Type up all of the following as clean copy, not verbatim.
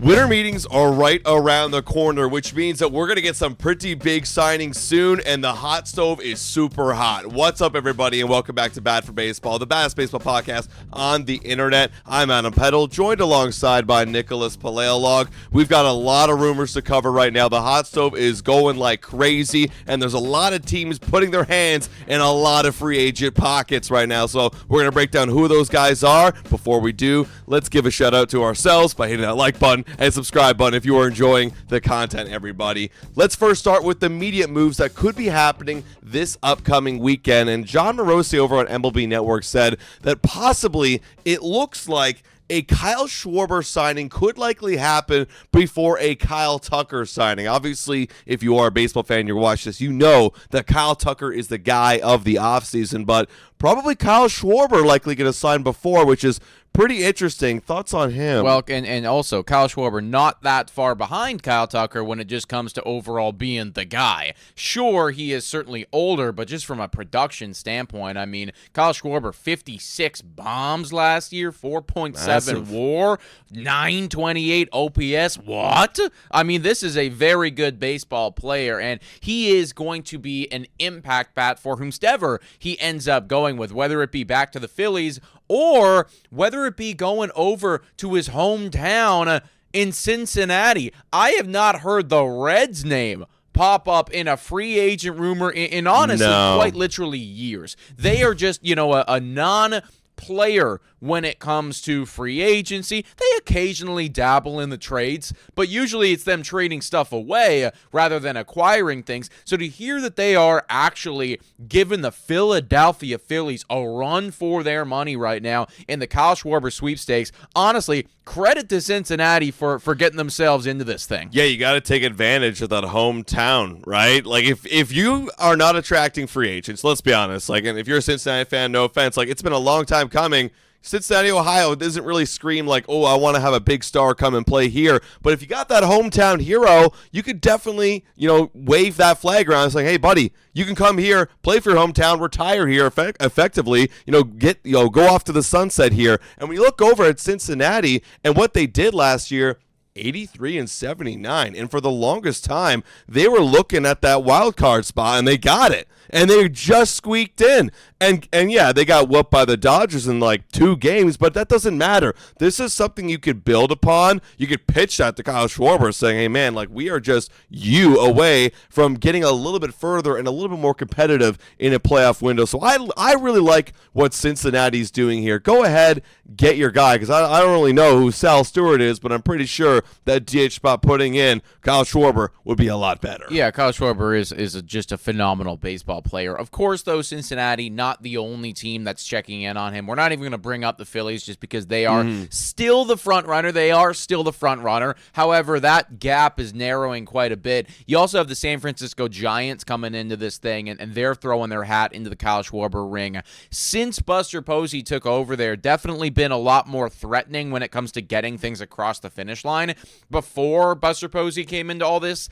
Winter meetings are right around the corner, which means that we're going to get some pretty big signings soon, and the hot stove is super hot. What's up, everybody, and welcome back to Bad for Baseball, the baddest baseball podcast on the internet. I'm Adam Peddle, joined alongside by Nicholas Paleolog. We've got a lot of rumors to cover right now. The hot stove is going like crazy, and there's a lot of teams putting their hands in a lot of free agent pockets right now, so we're going to break down who those guys are. Before we do, let's give a shout out to ourselves by hitting that like button and subscribe button if you are enjoying the content, everybody. Let's first start with the immediate moves that could be happening this upcoming weekend. And John Morosi over on MLB Network said that possibly it looks like a Kyle Schwarber signing could likely happen before a Kyle Tucker signing. Obviously, if you are a baseball fan, you watch this, you know that Kyle Tucker is the guy of the offseason, but probably Kyle Schwarber likely going to sign before, which is pretty interesting. Thoughts on him? Well, and also Kyle Schwarber not that far behind Kyle Tucker when it just comes to overall being the guy. Sure, he is certainly older, but just from a production standpoint, I mean, Kyle Schwarber, 56 bombs last year, 4.7 WAR, 928 OPS. What? I mean, this is a very good baseball player, and he is going to be an impact bat for whomstever he ends up going with, whether it be back to the Phillies or whether it be going over to his hometown in Cincinnati. I have not heard the Reds' name pop up in a free agent rumor in honestly quite literally years. They are just, a non-player when it comes to free agency. They occasionally dabble in the trades, but usually it's them trading stuff away rather than acquiring things. So to hear that they are actually giving the Philadelphia Phillies a run for their money right now in the Kyle Schwarber sweepstakes, honestly, credit to Cincinnati for getting themselves into this thing. Yeah, you got to take advantage of that hometown, right? Like, if you are not attracting free agents, let's be honest, like, and if you're a Cincinnati fan, no offense, like, it's been a long time coming. Cincinnati, Ohio doesn't really scream like, oh, I want to have a big star come and play here. But if you got that hometown hero, you could definitely, wave that flag around. It's like, hey, buddy, you can come here, play for your hometown, retire here effectively, go off to the sunset here. And when you look over at Cincinnati and what they did last year, 83 and 79, and for the longest time they were looking at that wild card spot, and they got it, and they just squeaked in. And yeah, they got whooped by the Dodgers in like 2 games, but that doesn't matter. This is something you could build upon. You could pitch that to Kyle Schwarber saying, hey man, like, we are just you away from getting a little bit further and a little bit more competitive in a playoff window. So I really like what Cincinnati's doing here. Go ahead, get your guy, because I don't really know who Sal Stewart is, but I'm pretty sure that DH spot putting in Kyle Schwarber would be a lot better. Yeah, Kyle Schwarber is just a phenomenal baseball player. Of course, though, Cincinnati, not the only team that's checking in on him. We're not even going to bring up the Phillies just because they are still the front runner. They are still the front runner. However, that gap is narrowing quite a bit. You also have the San Francisco Giants coming into this thing, and they're throwing their hat into the Kyle Schwarber ring. Since Buster Posey took over there, definitely been a lot more threatening when it comes to getting things across the finish line. Before Buster Posey came into all this,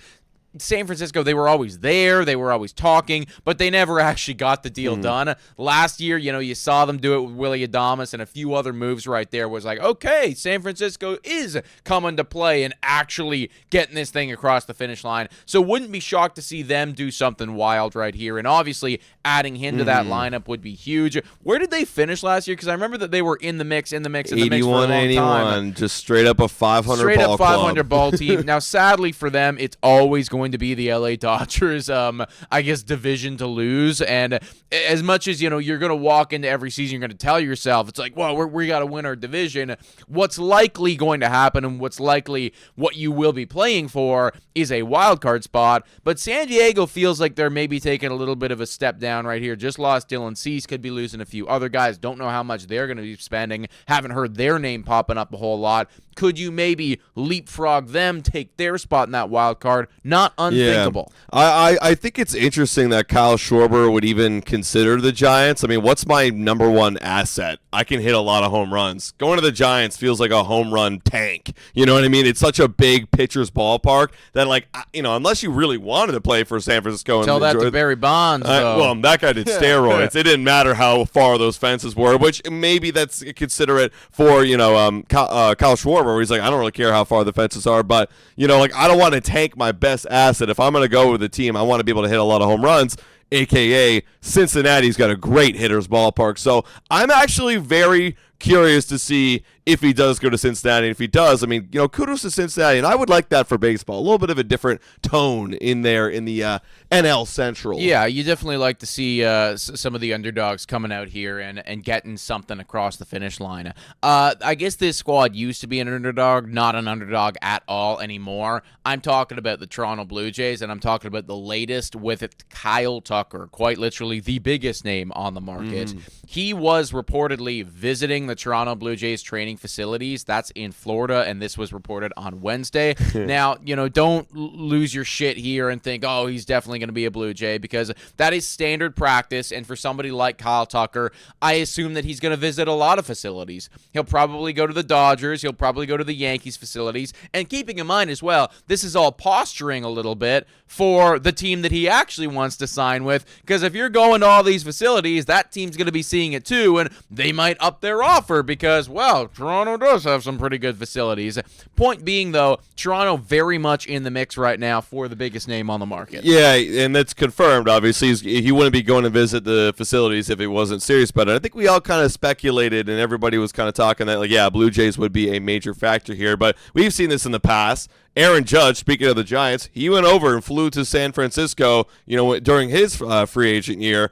San Francisco, they were always there, they were always talking, but they never actually got the deal done. Last year, you saw them do it with Willy Adames and a few other moves right there. Was like, okay, San Francisco is coming to play and actually getting this thing across the finish line. So wouldn't be shocked to see them do something wild right here. And obviously, adding him to that lineup would be huge. Where did they finish last year? Because I remember that they were in the mix for a long time. 81, just straight up a 500 ball team. Now, sadly for them, it's always going to be the LA Dodgers, division to lose. And as much as, you're going to walk into every season, you're going to tell yourself, it's like, well, we got to win our division. What's likely going to happen and what's likely what you will be playing for is a wild card spot. But San Diego feels like they're maybe taking a little bit of a step down right here. Just lost Dylan Cease, could be losing a few other guys. Don't know how much they're going to be spending. Haven't heard their name popping up a whole lot. Could you maybe leapfrog them, take their spot in that wild card? Not unthinkable. Yeah. I think it's interesting that Kyle Schwarber would even consider the Giants. I mean, what's my number one asset? I can hit a lot of home runs. Going to the Giants feels like a home run tank. You know what I mean? It's such a big pitcher's ballpark that, like, unless you really wanted to play for San Francisco. Tell that to Barry Bonds. Well, that guy did steroids. It didn't matter how far those fences were, which maybe that's considerate for, Kyle Schwarber. Schwarber, where he's like, I don't really care how far the fences are, but, like, I don't want to tank my best asset. If I'm going to go with a team, I want to be able to hit a lot of home runs, a.k.a. Cincinnati's got a great hitter's ballpark. So I'm actually very curious to see if he does go to Cincinnati. If he does, I mean, kudos to Cincinnati, and I would like that for baseball. A little bit of a different tone in there in the NL Central. Yeah, you definitely like to see some of the underdogs coming out here and getting something across the finish line. I guess this squad used to be an underdog, not an underdog at all anymore. I'm talking about the Toronto Blue Jays, and I'm talking about the latest with it, Kyle Tucker, quite literally the biggest name on the market. He was reportedly visiting the Toronto Blue Jays training facilities. That's in Florida, and this was reported on Wednesday. Now, don't lose your shit here and think, oh, he's definitely going to be a Blue Jay, because that is standard practice, and for somebody like Kyle Tucker, I assume that he's going to visit a lot of facilities. He'll probably go to the Dodgers, he'll probably go to the Yankees facilities, and keeping in mind as well, this is all posturing a little bit for the team that he actually wants to sign with, because if you're going to all these facilities, that team's going to be seeing it too, and they might up their offer because, well, Toronto does have some pretty good facilities. Point being, though, Toronto very much in the mix right now for the biggest name on the market. Yeah, and that's confirmed, obviously. He wouldn't be going to visit the facilities if he wasn't serious about it. I think we all kind of speculated, and everybody was kind of talking that, like, yeah, Blue Jays would be a major factor here, but we've seen this in the past. Aaron Judge, speaking of the Giants, he went over and flew to San Francisco, during his free agent year.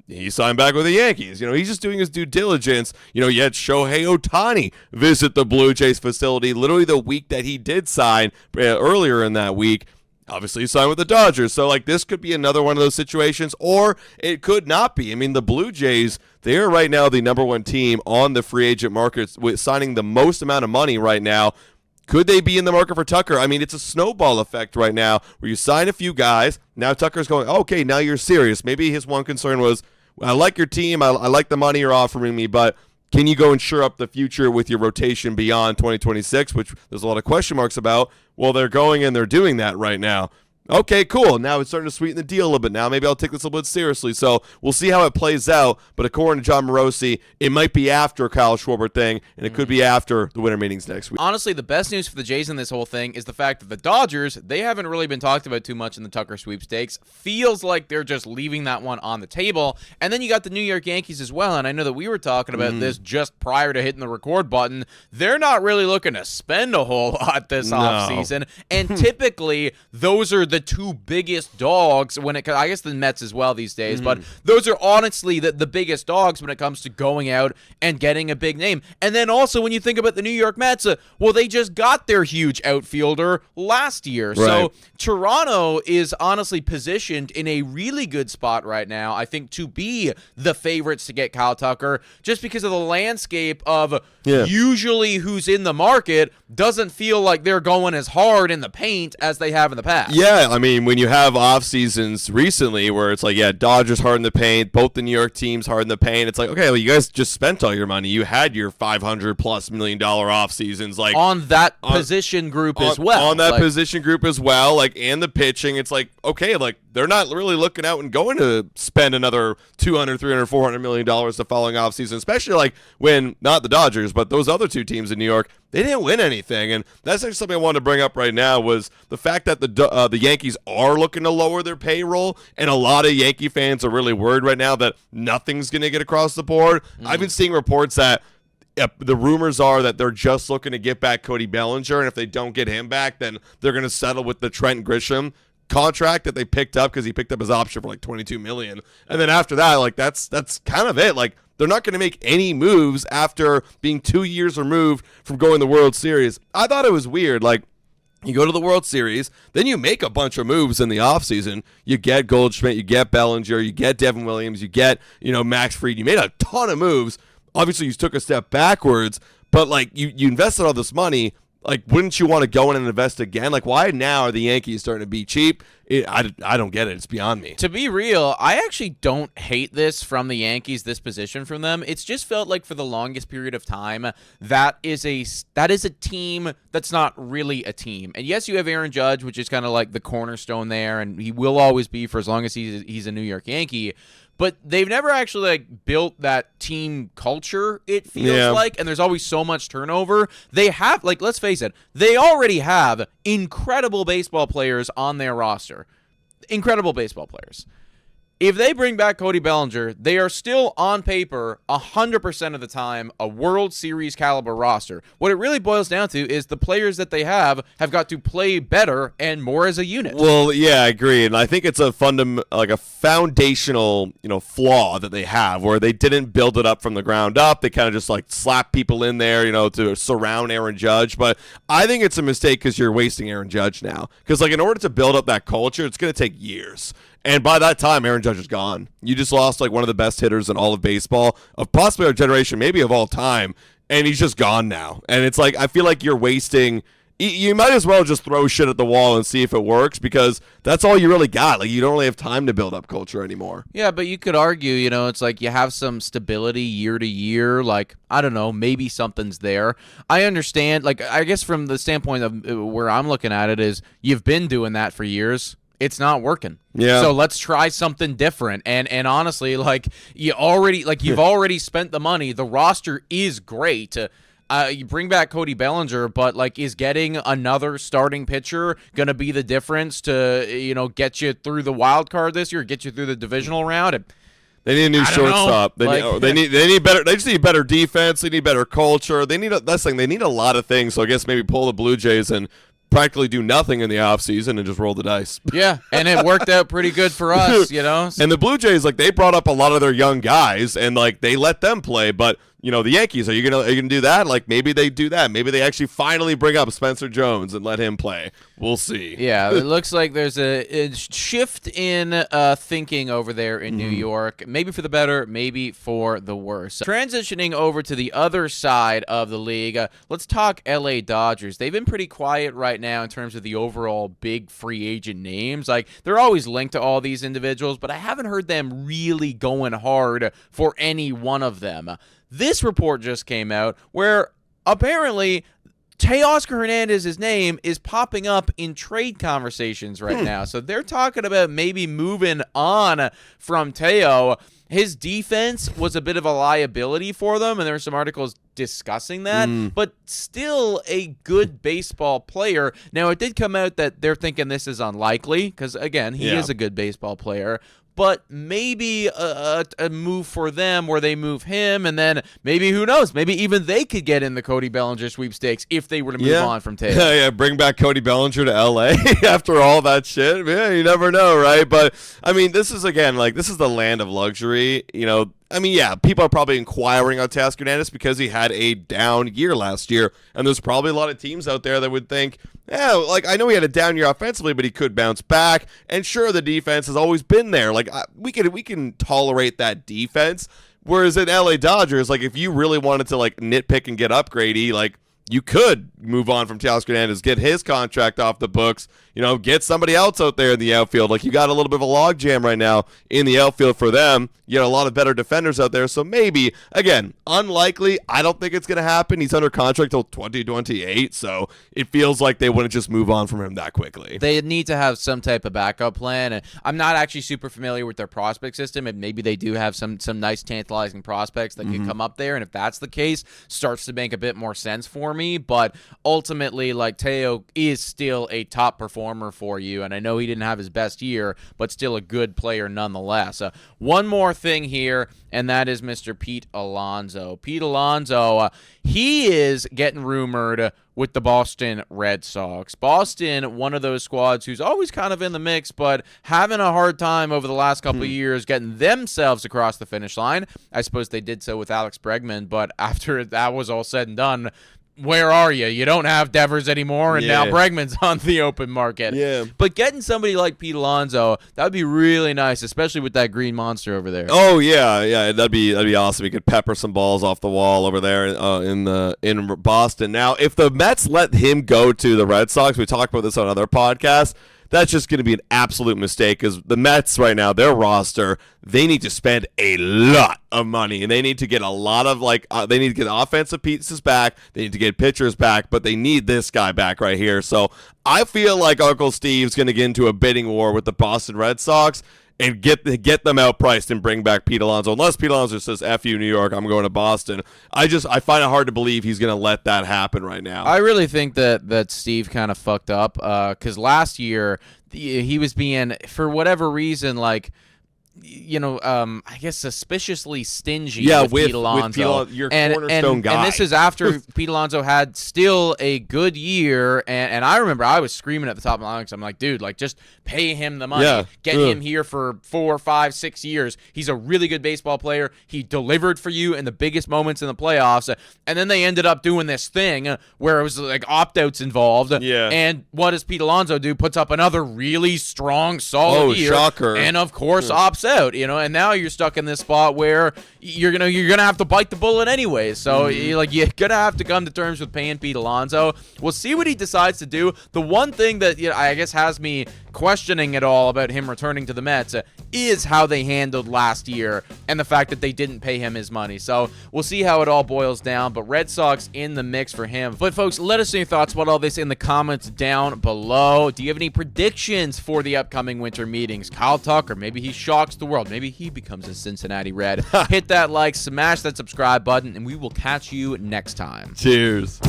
He signed back with the Yankees. He's just doing his due diligence. Yet Shohei Ohtani visit the Blue Jays facility literally the week that he did sign earlier in that week. Obviously, he signed with the Dodgers. So, this could be another one of those situations, or it could not be. I mean, the Blue Jays, they are right now the number one team on the free agent market, with signing the most amount of money right now. Could they be in the market for Tucker? I mean, it's a snowball effect right now where you sign a few guys. Now Tucker's going, okay, now you're serious. Maybe his one concern was, I like your team. I like the money you're offering me, but can you go and shore up the future with your rotation beyond 2026, which there's a lot of question marks about? Well, they're going and they're doing that right now. Okay, cool. Now it's starting to sweeten the deal a little bit. Now maybe I'll take this a little bit seriously. So we'll see how it plays out. But according to John Morosi, it might be after Kyle Schwarber thing, and it could be after the winter meetings next week. Honestly, the best news for the Jays in this whole thing is the fact that the Dodgers, they haven't really been talked about too much in the Tucker sweepstakes. Feels like they're just leaving that one on the table. And then you got the New York Yankees as well, and I know that we were talking about this just prior to hitting the record button. They're not really looking to spend a whole lot this offseason, and typically those are the two biggest dogs when I guess the Mets as well these days, but those are honestly the biggest dogs when it comes to going out and getting a big name. And then also when you think about the New York Mets, well, they just got their huge outfielder last year. Right. So Toronto is honestly positioned in a really good spot right now, I think, to be the favorites to get Kyle Tucker, just because of the landscape of usually who's in the market doesn't feel like they're going as hard in the paint as they have in the past. Yeah, I mean, when you have off seasons recently where it's like, Dodgers hard in the paint, both the New York teams hard in the paint. It's like, okay, well, you guys just spent all your money. You had your $500+ million off seasons, like on that position group as well. On that position group as well, and the pitching. It's like, okay, they're not really looking out and going to spend another $200, $300, $400 million the following offseason, especially when not the Dodgers, but those other two teams in New York, they didn't win anything. And that's actually something I wanted to bring up right now was the fact that the Yankees are looking to lower their payroll, and a lot of Yankee fans are really worried right now that nothing's going to get across the board. I've been seeing reports that the rumors are that they're just looking to get back Cody Bellinger, and if they don't get him back, then they're going to settle with the Trent Grisham contract that they picked up because he picked up his option for $22 million. And then after that, that's kind of it. They're not going to make any moves after being 2 years removed from going to the World Series. I thought it was weird. You go to the World Series, then you make a bunch of moves in the offseason. You get Goldschmidt, you get Bellinger, you get Devin Williams, you get, Max Fried. You made a ton of moves. Obviously, you took a step backwards, but you invested all this money. Wouldn't you want to go in and invest again? Why now are the Yankees starting to be cheap? I don't get it. It's beyond me. To be real, I actually don't hate this from the Yankees, this position from them. It's just felt like for the longest period of time, that is a team that's not really a team. And yes, you have Aaron Judge, which is kind of like the cornerstone there, and he will always be for as long as he's a New York Yankee. but they've never actually like built that team culture, it feels like, and there's always so much turnover. They have, like, let's face it, they already have incredible baseball players on their roster. Incredible baseball players. If they bring back Cody Bellinger, they are still on paper 100% of the time a World Series caliber roster. What it really boils down to is the players that they have got to play better and more as a unit. Well, yeah, I agree, and I think it's a foundational, flaw that they have, where they didn't build it up from the ground up. They kind of just like slap people in there, to surround Aaron Judge. But I think it's a mistake because you're wasting Aaron Judge now. Because like in order to build up that culture, it's going to take years. And by that time, Aaron Judge is gone. You just lost like one of the best hitters in all of baseball, of possibly our generation, maybe of all time, and he's just gone now. And it's like, I feel like you're wasting. You might as well just throw shit at the wall and see if it works, because that's all you really got. Like, you don't really have time to build up culture anymore. Yeah, but you could argue, it's like you have some stability year to year. Like, I don't know, maybe something's there. I understand. Like, I guess from the standpoint of where I'm looking at it is, you've been doing that for years. It's not working. Yeah. So let's try something different. And honestly, like you've already spent the money. The roster is great. You bring back Cody Bellinger, but like, is getting another starting pitcher gonna be the difference to get you through the wild card this year, get you through the divisional round? They need a new shortstop. They need better. They just need better defense. They need better culture. They need They need a lot of things. So I guess maybe pull the Blue Jays and practically do nothing in the offseason and just roll the dice. Yeah, and it worked out pretty good for us, And the Blue Jays, like, they brought up a lot of their young guys, and like they let them play. But the Yankees, are you gonna do that? Like, maybe they do that. Maybe they actually finally bring up Spencer Jones and let him play. We'll see. Yeah, it looks like there's a shift in thinking over there in New York. Maybe for the better, maybe for the worse. Transitioning over to the other side of the league, let's talk LA Dodgers. They've been pretty quiet right now in terms of the overall big free agent names. Like, they're always linked to all these individuals, but I haven't heard them really going hard for any one of them. This report just came out where apparently Teoscar Hernandez's name is popping up in trade conversations right now. So they're talking about maybe moving on from Teo. His defense was a bit of a liability for them, and there were some articles discussing that, but still a good baseball player. Now, it did come out that they're thinking this is unlikely because, again, he is a good baseball player. But maybe a move for them where they move him, and then maybe, who knows, maybe even they could get in the Cody Bellinger sweepstakes if they were to move on from Teo. Yeah, bring back Cody Bellinger to L.A. after all that shit. Yeah, you never know, right? But, I mean, this is, again, like, this is the land of luxury, people are probably inquiring on Teoscar Hernandez because he had a down year last year, and there's probably a lot of teams out there that would think, yeah, like, I know he had a down year offensively, but he could bounce back. And sure, the defense has always been there. Like, we can tolerate that defense. Whereas in LA Dodgers, like, if you really wanted to like nitpick and get upgradey, like, you could move on from Teoscar Hernandez, get his contract off the books, get somebody else out there in the outfield. Like, you got a little bit of a logjam right now in the outfield for them. You got a lot of better defenders out there. So maybe, again, unlikely. I don't think it's going to happen. He's under contract till 2028. So it feels like they wouldn't just move on from him that quickly. They need to have some type of backup plan. And I'm not actually super familiar with their prospect system, and maybe they do have some nice tantalizing prospects that could come up there. And if that's the case, starts to make a bit more sense for me. But ultimately, like, Teo is still a top performer for you, and I know he didn't have his best year, but still a good player nonetheless. One more thing here, and that is Mr. Pete Alonso. Pete Alonso, he is getting rumored with the Boston Red Sox. Boston, one of those squads who's always kind of in the mix, but having a hard time over the last couple of years getting themselves across the finish line. I suppose they did so with Alex Bregman, but after that was all said and done, where are you? You don't have Devers anymore, and now Bregman's on the open market. Yeah. But getting somebody like Pete Alonso, that would be really nice, especially with that green monster over there. Oh yeah, that'd be awesome. You could pepper some balls off the wall over there in Boston. Now, if the Mets let him go to the Red Sox, we talked about this on other podcasts, that's just going to be an absolute mistake because the Mets right now, their roster, they need to spend a lot of money, and they need to get a lot of, they need to get offensive pieces back, they need to get pitchers back, but they need this guy back right here. So I feel like Uncle Steve's going to get into a bidding war with the Boston Red Sox, and get them outpriced and bring back Pete Alonso. Unless Pete Alonso says, F you, New York, I'm going to Boston. I find it hard to believe he's going to let that happen right now. I really think that Steve kind of fucked up because last year he was being, for whatever reason, like, I guess suspiciously stingy with Pete Alonso. Your cornerstone guy. And this is after Pete Alonso had still a good year. And I remember I was screaming at the top of my lungs. I'm like, dude, like, just pay him the money. Yeah. Get him here for 4, 5, 6 years. He's a really good baseball player. He delivered for you in the biggest moments in the playoffs. And then they ended up doing this thing where it was like opt-outs involved. Yeah. And what does Pete Alonso do? Puts up another really strong, solid year. Shocker. And, of course, opts out, and now you're stuck in this spot where you're gonna have to bite the bullet anyway. So you're gonna have to come to terms with paying Pete Alonso. We'll see what he decides to do. The one thing that I guess has me questioning it all about him returning to the Mets is how they handled last year and the fact that they didn't pay him his money. So we'll see how it all boils down, but Red Sox in the mix for him. But folks, let us know your thoughts about all this in the comments down below. Do you have any predictions for the upcoming winter meetings? Kyle Tucker, maybe he shocks the world. Maybe he becomes a Cincinnati Red. Hit that like, smash that subscribe button, and we will catch you next time. Cheers.